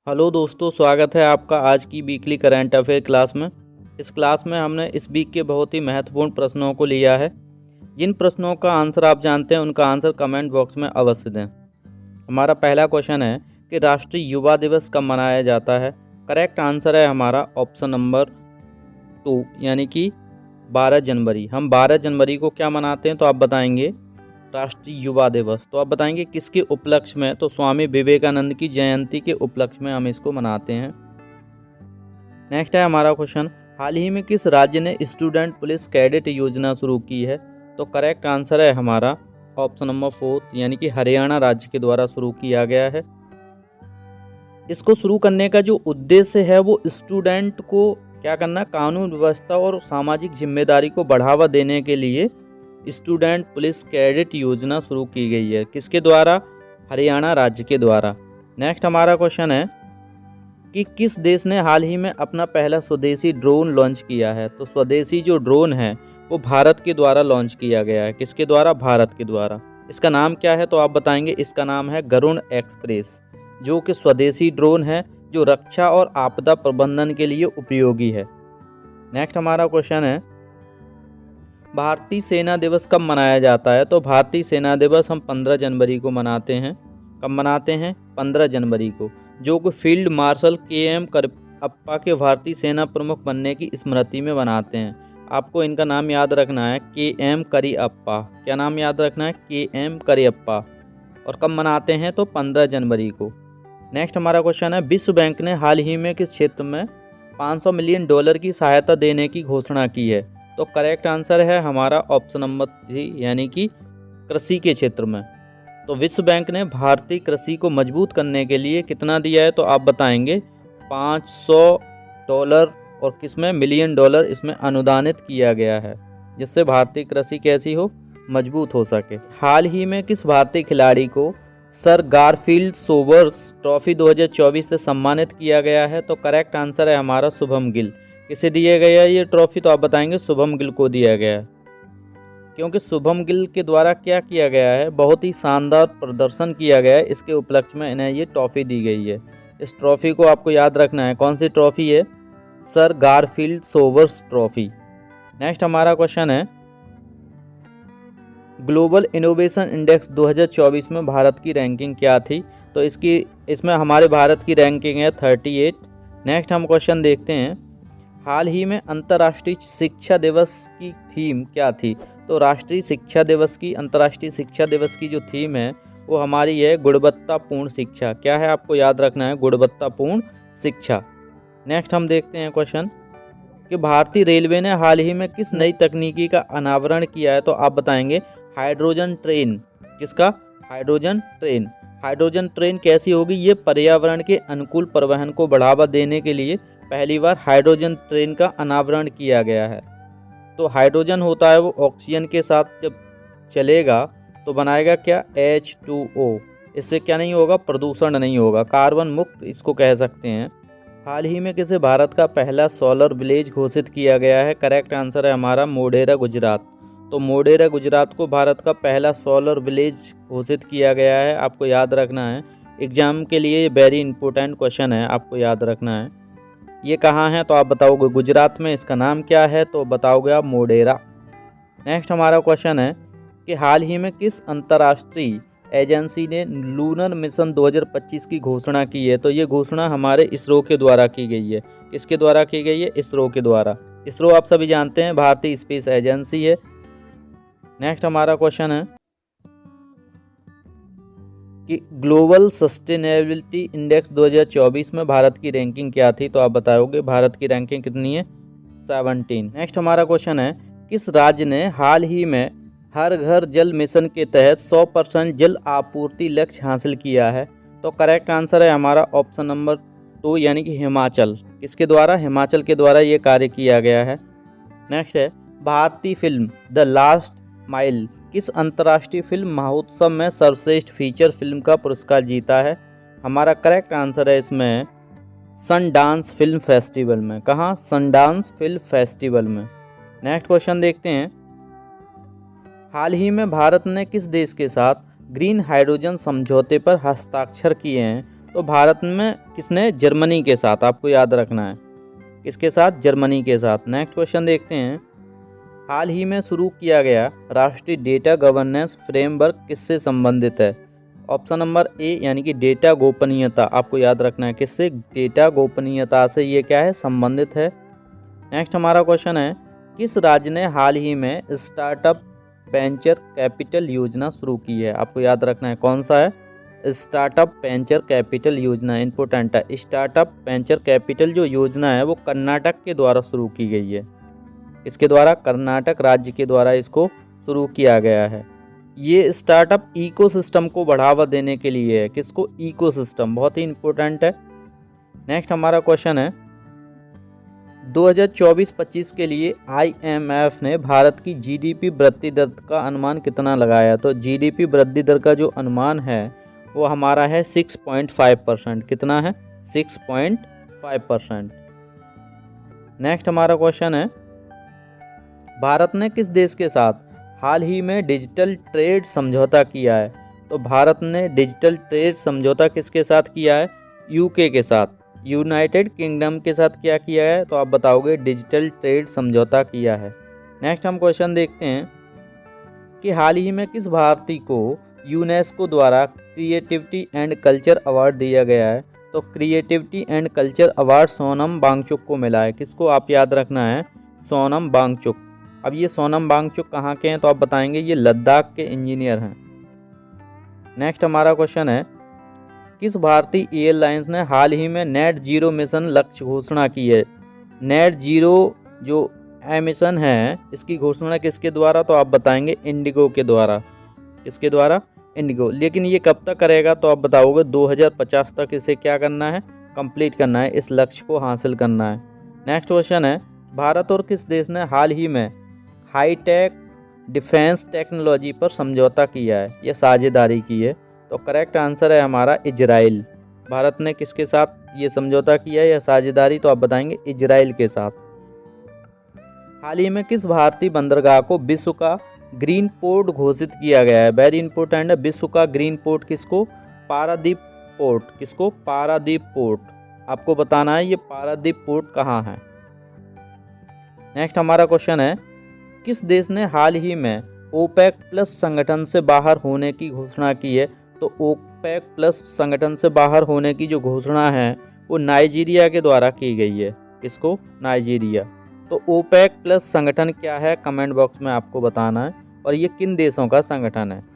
Hello दोस्तों, स्वागत है आपका आज की वीकली करंट अफेयर क्लास में। इस क्लास में हमने इस वीक के बहुत ही महत्वपूर्ण प्रश्नों को लिया है। जिन प्रश्नों का आंसर आप जानते हैं उनका आंसर कमेंट बॉक्स में अवश्य दें। हमारा पहला क्वेश्चन है कि राष्ट्रीय युवा दिवस कब मनाया जाता है। करेक्ट आंसर है हमारा ऑप्शन नंबर 2 यानी कि 12 जनवरी। हम 12 जनवरी को क्या मनाते हैं तो आप बताएंगे राष्ट्रीय युवा दिवस। तो आप बताएंगे किसके उपलक्ष्य में, तो स्वामी विवेकानंद की जयंती के उपलक्ष्य में हम इसको मनाते हैं। नेक्स्ट है हमारा क्वेश्चन, हाल ही में किस राज्य ने स्टूडेंट पुलिस कैडेट योजना शुरू की है। तो करेक्ट आंसर है हमारा ऑप्शन नंबर 4 यानी कि हरियाणा राज्य के द्वारा शुरू किया गया है। इसको शुरू करने का जो उद्देश्य है वो स्टूडेंट को क्या करना, कानून व्यवस्था और सामाजिक जिम्मेदारी को बढ़ावा देने के लिए स्टूडेंट पुलिस कैडेट योजना शुरू की गई है। किसके द्वारा? हरियाणा राज्य के द्वारा। नेक्स्ट हमारा क्वेश्चन है कि किस देश ने हाल ही में अपना पहला स्वदेशी ड्रोन लॉन्च किया है। तो स्वदेशी जो ड्रोन है वो भारत के द्वारा लॉन्च किया गया है। किसके द्वारा? भारत के द्वारा। इसका नाम क्या है तो आप बताएंगे इसका नाम है गरुण एक्सप्रेस, जो कि स्वदेशी ड्रोन है जो रक्षा और आपदा प्रबंधन के लिए उपयोगी है। नेक्स्ट हमारा क्वेश्चन है भारतीय सेना दिवस कब मनाया जाता है। तो भारतीय सेना दिवस हम 15 जनवरी को मनाते हैं। कब मनाते हैं? 15 जनवरी को, जो कि फील्ड मार्शल KM करियप्पा के भारतीय सेना प्रमुख बनने की स्मृति में मनाते हैं। आपको इनका नाम याद रखना है, KM करियप्पा। क्या नाम याद रखना है? KM करियप्पा। और कब मनाते हैं? तो 15 जनवरी को। नेक्स्ट हमारा क्वेश्चन है विश्व बैंक ने हाल ही में किस क्षेत्र में $500 मिलियन की सहायता देने की घोषणा की है। तो करेक्ट आंसर है हमारा ऑप्शन नंबर 3 यानी कि कृषि के क्षेत्र में। तो विश्व बैंक ने भारतीय कृषि को मजबूत करने के लिए कितना दिया है तो आप बताएंगे $500 और किसमें $मिलियन इसमें अनुदानित किया गया है, जिससे भारतीय कृषि कैसी हो, मजबूत हो सके। हाल ही में किस भारतीय खिलाड़ी को सर गारफील्ड सोबर्स ट्रॉफी 2024 से सम्मानित किया गया है। तो करेक्ट आंसर है हमारा शुभम गिल। किसे दिया गया है ये ट्रॉफी तो आप बताएंगे शुभम गिल को दिया गया है, क्योंकि शुभम गिल के द्वारा क्या किया गया है, बहुत ही शानदार प्रदर्शन किया गया है। इसके उपलक्ष्य में इन्हें ये ट्रॉफी दी गई है। इस ट्रॉफी को आपको याद रखना है। कौन सी ट्रॉफी है? Sir Garfield Sobers trophy. Next हमारा क्वेश्चन है ग्लोबल इनोवेशन इंडेक्स 2024 में भारत की रैंकिंग क्या थी। तो इसमें हमारे भारत की रैंकिंग है 38। नेक्स्ट हम क्वेश्चन देखते हैं हाल ही में अंतर्राष्ट्रीय शिक्षा दिवस की थीम क्या थी। तो अंतर्राष्ट्रीय शिक्षा दिवस की जो थीम है वो हमारी है गुणवत्तापूर्ण शिक्षा। क्या है आपको याद रखना है? गुणवत्तापूर्ण शिक्षा। नेक्स्ट हम देखते हैं क्वेश्चन कि भारतीय रेलवे ने हाल ही में किस नई तकनीकी का अनावरण किया है। तो आप बताएंगे हाइड्रोजन ट्रेन। किसका? Hydrogen train. हाइड्रोजन ट्रेन कैसी होगी? ये पर्यावरण के अनुकूल परिवहन को बढ़ावा देने के लिए पहली बार हाइड्रोजन ट्रेन का अनावरण किया गया है। तो हाइड्रोजन होता है वो ऑक्सीजन के साथ जब चलेगा तो बनाएगा क्या? H2O। इससे क्या नहीं होगा? प्रदूषण नहीं होगा, कार्बन मुक्त इसको कह सकते हैं। हाल ही में किसे भारत का पहला सोलर विलेज घोषित किया गया है। करेक्ट आंसर है हमारा मोढेरा गुजरात। तो मोढेरा गुजरात को भारत का पहला सोलर विलेज घोषित किया गया है। आपको याद रखना है, एग्जाम के लिए ये वेरी इंपॉर्टेंट क्वेश्चन है, आपको याद रखना है। ये कहाँ है तो आप बताओगे गुजरात में। इसका नाम क्या है तो बताओगे आप मोढेरा। नेक्स्ट हमारा क्वेश्चन है कि हाल ही में किस अंतर्राष्ट्रीय एजेंसी ने लूनर मिशन 2025 की घोषणा की है। तो ये घोषणा हमारे इसरो के द्वारा की गई है। किसके द्वारा की गई है? इसरो के द्वारा। इसरो आप सभी जानते हैं भारतीय स्पेस एजेंसी है। नेक्स्ट हमारा क्वेश्चन है कि ग्लोबल सस्टेनेबिलिटी इंडेक्स 2024 में भारत की रैंकिंग क्या थी। तो आप बताओगे भारत की रैंकिंग कितनी है? 17। नेक्स्ट हमारा क्वेश्चन है किस राज्य ने हाल ही में हर घर जल मिशन के तहत 100% जल आपूर्ति लक्ष्य हासिल किया है। तो करेक्ट आंसर है हमारा ऑप्शन नंबर 2 यानी कि हिमाचल। किसके द्वारा? हिमाचल के द्वारा ये कार्य किया गया है। नेक्स्ट है भारतीय फिल्म द लास्ट माइल किस अंतर्राष्ट्रीय फिल्म महोत्सव में सर्वश्रेष्ठ फीचर फिल्म का पुरस्कार जीता है। हमारा करेक्ट आंसर है इसमें सनडांस फिल्म फेस्टिवल में। कहाँ? सनडांस फिल्म फेस्टिवल में। नेक्स्ट क्वेश्चन देखते हैं हाल ही में भारत ने किस देश के साथ ग्रीन हाइड्रोजन समझौते पर हस्ताक्षर किए हैं। तो भारत में किसने, जर्मनी के साथ, आपको याद रखना है किसके साथ, जर्मनी के साथ। नेक्स्ट क्वेश्चन देखते हैं, हाल ही में शुरू किया गया राष्ट्रीय डेटा गवर्नेंस फ्रेमवर्क किससे संबंधित है। ऑप्शन नंबर ए यानी कि डेटा गोपनीयता, आपको याद रखना है किससे, डेटा गोपनीयता से ये क्या है, संबंधित है। नेक्स्ट हमारा क्वेश्चन है, किस राज्य ने हाल ही में स्टार्टअप वेंचर कैपिटल योजना शुरू की है। आपको याद रखना है कौन सा है, स्टार्टअप वेंचर कैपिटल योजना, इंपॉर्टेंट है। स्टार्टअप वेंचर कैपिटल जो योजना है वो कर्नाटक के द्वारा शुरू की गई है। इसके द्वारा, कर्नाटक राज्य के द्वारा इसको शुरू किया गया है। ये स्टार्टअप इकोसिस्टम को बढ़ावा देने के लिए है। किसको, इकोसिस्टम, बहुत ही इंपॉर्टेंट है। नेक्स्ट हमारा क्वेश्चन है, 2024-25 के लिए IMF ने भारत की GDP वृद्धि दर का अनुमान कितना लगाया। तो GDP वृद्धि दर का जो अनुमान है वो हमारा है 6.5%। कितना है, 6.5%। नेक्स्ट हमारा क्वेश्चन है, भारत ने किस देश के साथ हाल ही में डिजिटल ट्रेड समझौता किया है। तो भारत ने डिजिटल ट्रेड समझौता किसके साथ किया है, UK के साथ, यूनाइटेड किंगडम के साथ क्या किया है, तो आप बताओगे डिजिटल ट्रेड समझौता किया है। नेक्स्ट हम क्वेश्चन देखते हैं कि हाल ही में किस भारतीय को यूनेस्को द्वारा क्रिएटिविटी एंड कल्चर अवार्ड दिया गया है। तो creativity and culture award Sonam Wangchuk को मिला है। किसको, आप याद रखना है, सोनम वांगचुक। अब ये सोनम वांगचुक कहाँ के हैं, तो आप बताएंगे ये लद्दाख के इंजीनियर हैं। नेक्स्ट हमारा क्वेश्चन है, किस भारतीय एयरलाइंस ने हाल ही में नेट जीरो मिशन लक्ष्य घोषणा की है। नेट जीरो जो मिशन है इसकी घोषणा किसके द्वारा, तो आप बताएंगे इंडिगो के द्वारा। किसके द्वारा, इंडिगो। लेकिन ये कब तक करेगा, तो आप बताओगे 2050 तक इसे क्या करना है, कंप्लीट करना है, इस लक्ष्य को हासिल करना है। नेक्स्ट क्वेश्चन है, भारत और किस देश ने हाल ही में हाईटेक डिफेंस टेक्नोलॉजी पर समझौता किया है या साझेदारी की है। तो करेक्ट आंसर है हमारा इजराइल। भारत ने किसके साथ ये समझौता किया है या साझेदारी, तो आप बताएंगे इजराइल के साथ। हाल ही में किस भारतीय बंदरगाह को विश्व का ग्रीन पोर्ट घोषित किया गया है। वेरी इंपॉर्टेंट है, विश्व का ग्रीन पोर्ट किसको, पारादीप पोर्ट। किसको, पारादीप पोर्ट। आपको बताना है ये पारादीप पोर्ट कहाँ है। नेक्स्ट हमारा क्वेश्चन है, किस देश ने हाल ही में ओपेक प्लस संगठन से बाहर होने की घोषणा की है। तो ओपेक प्लस संगठन से बाहर होने की जो घोषणा है वो नाइजीरिया के द्वारा की गई है। किसको, नाइजीरिया। तो ओपेक प्लस संगठन क्या है, कमेंट बॉक्स में आपको बताना है, और ये किन देशों का संगठन है।